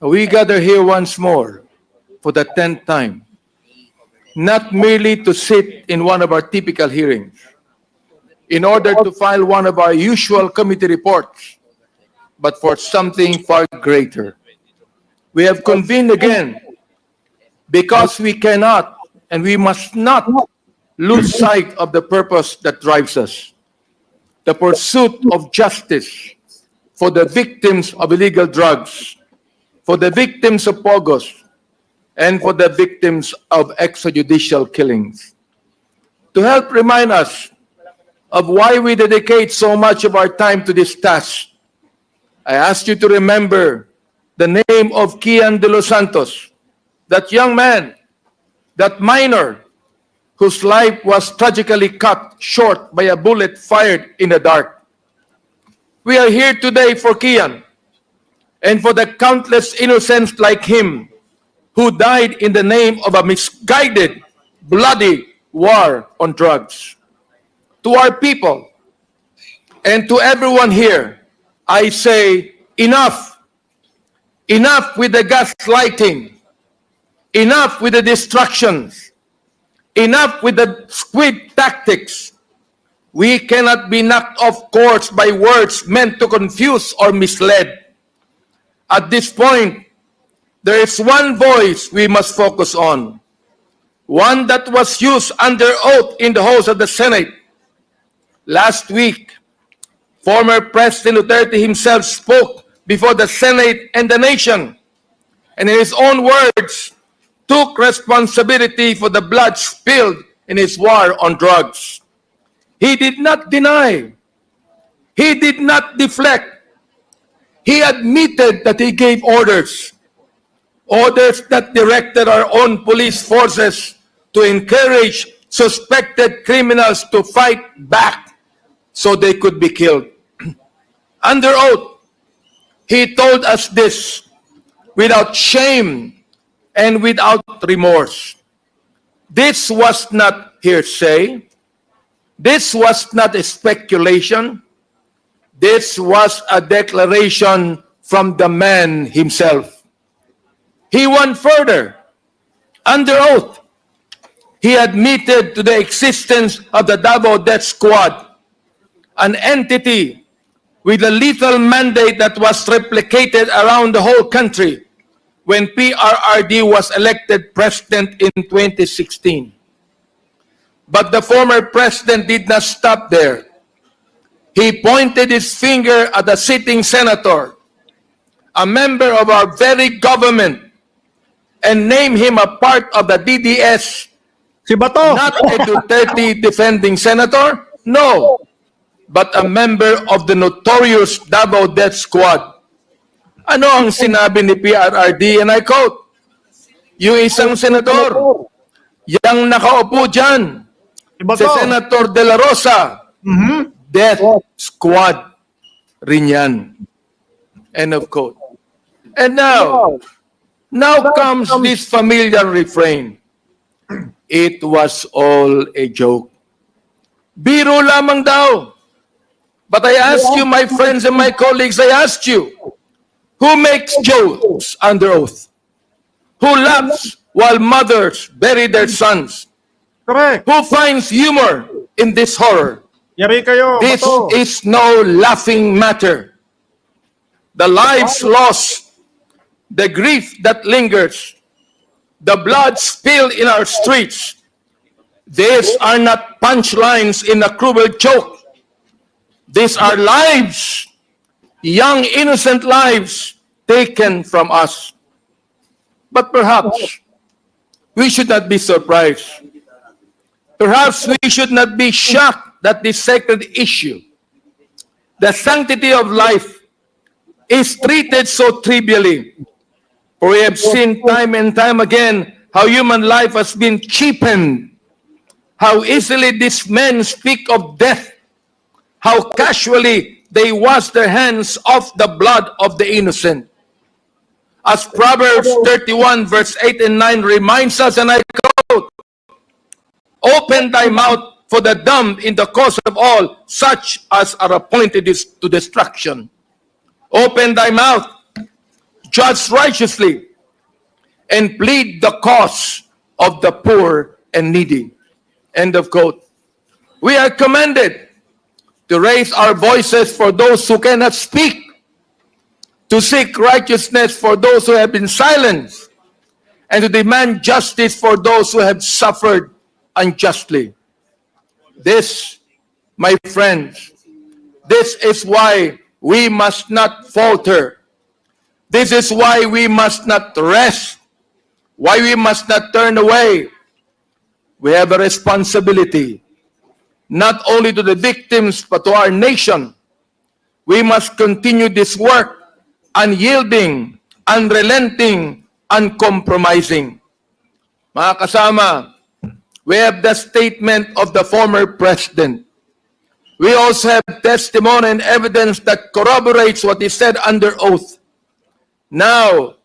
We gather here once more for the 10th time, not merely to sit in one of our typical hearings, in order to file one of our usual committee reports, but for something far greater. We have convened again because we cannot and we must not lose sight of the purpose that drives us: the pursuit of justice for the victims of illegal drugs, for the victims of pogos, and for the victims of extrajudicial killings. To help remind us of why we dedicate so much of our time to this task, I ask you to remember the name of Kian de los Santos, that young man, that minor, whose life was tragically cut short by a bullet fired in the dark. We are here today for Kian and for the countless innocents like him who died in the name of a misguided, bloody war on drugs. To our people and to everyone here, I say, enough. Enough with the gaslighting. Enough with the distractions. Enough with the squid tactics. We cannot be knocked off course by words meant to confuse or mislead. At this point, there is one voice we must focus on, one that was used under oath in the halls of the Senate. Last week, former President Duterte himself spoke before the Senate and the nation, and in his own words, took responsibility for the blood spilled in his war on drugs. He did not deny. He did not deflect. He admitted that he gave orders that directed our own police forces to encourage suspected criminals to fight back so they could be killed. Under oath, he told us this without shame and without remorse. This was not hearsay. This was not a speculation. This was a declaration from the man himself. He went further. Under oath, he admitted to the existence of the Davao Death Squad, an entity with a lethal mandate that was replicated around the whole country when PRRD was elected president in 2016. But the former president did not stop there. He pointed his finger at a sitting senator, a member of our very government, and named him a part of the DDS. Si Bato. Not a Duterte defending senator, no, but a member of the notorious Davao Death Squad. Ano ang sinabi ni PRRD? And I quote, yung isang senador, yang nakaupo dyan, si Senator De La Rosa, Death Squad rin yan. End of quote. And now comes this familiar refrain. It was all a joke. Biro lamang daw. But I ask you, my friends and my colleagues, I ask you, who makes jokes under oath? Who laughs while mothers bury their sons? Correct. Who finds humor in this horror? Yari kayo, This Bato. is no laughing matter. The lives lost, the grief that lingers, the blood spilled in our streets, these are not punchlines in a cruel joke. These are lives, young innocent lives taken from us. But perhaps we should not be surprised. Perhaps we should not be shocked that this sacred issue, the sanctity of life, is treated so trivially. For we have seen time and time again how human life has been cheapened, how easily these men speak of death, how casually they wash their hands off the blood of the innocent. As Proverbs 31 verse 8 and 9 reminds us, and I quote, "Open thy mouth for the dumb in the cause of all such as are appointed to destruction. Open thy mouth, judge righteously, and plead the cause of the poor and needy. End of quote. We are commanded to raise our voices for those who cannot speak, to seek righteousness for those who have been silenced, and to demand justice for those who have suffered unjustly. This, my friends, this is why we must not falter. This is why we must not rest, why we must not turn away. We have a responsibility, not only to the victims, but to our nation. We must continue this work, unyielding, unrelenting, uncompromising. Mga kasama, we have the statement of the former president. We also have testimony and evidence that corroborates what he said under oath. Now,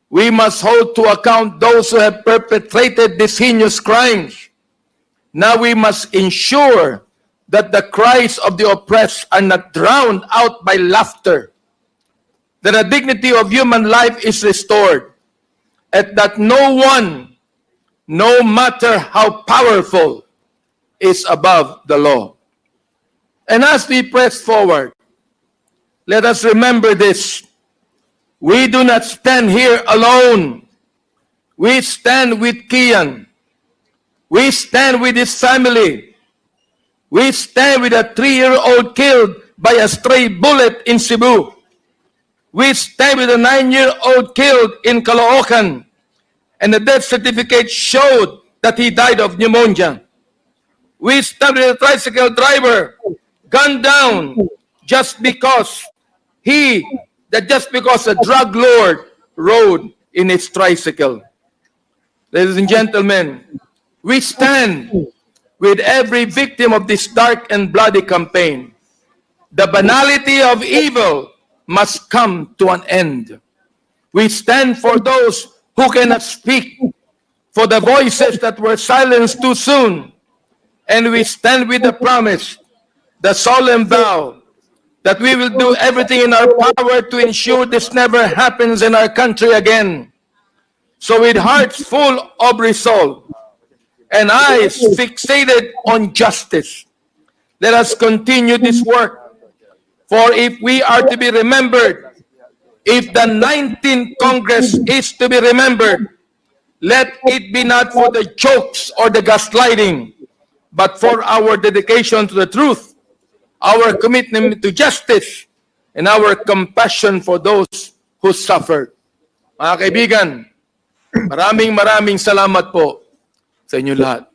we must hold to account those who have perpetrated these heinous crimes. Now we must ensure that the cries of the oppressed are not drowned out by laughter, that the dignity of human life is restored, and that no one, no matter how powerful, is above the law. And as we press forward, let us remember this. We do not stand here alone. We stand with Kian. We stand with his family. We stand with a 3-year-old killed by a stray bullet in Cebu. We stand with a 9-year-old killed in Caloocan, and the death certificate showed that he died of pneumonia. We stand with a tricycle driver gunned down just because a drug lord rode in his tricycle. Ladies and gentlemen, we stand with every victim of this dark and bloody campaign. The banality of evil must come to an end. We stand for those who cannot speak, for the voices that were silenced too soon. And we stand with the promise, the solemn vow, that we will do everything in our power to ensure this never happens in our country again. So with hearts full of resolve and eyes fixated on justice, let us continue this work. For if we are to be remembered, if the 19th Congress is to be remembered, let it be not for the jokes or the gaslighting, but for our dedication to the truth, our commitment to justice, and our compassion for those who suffered. Mga kaibigan, maraming salamat po sa inyo lahat.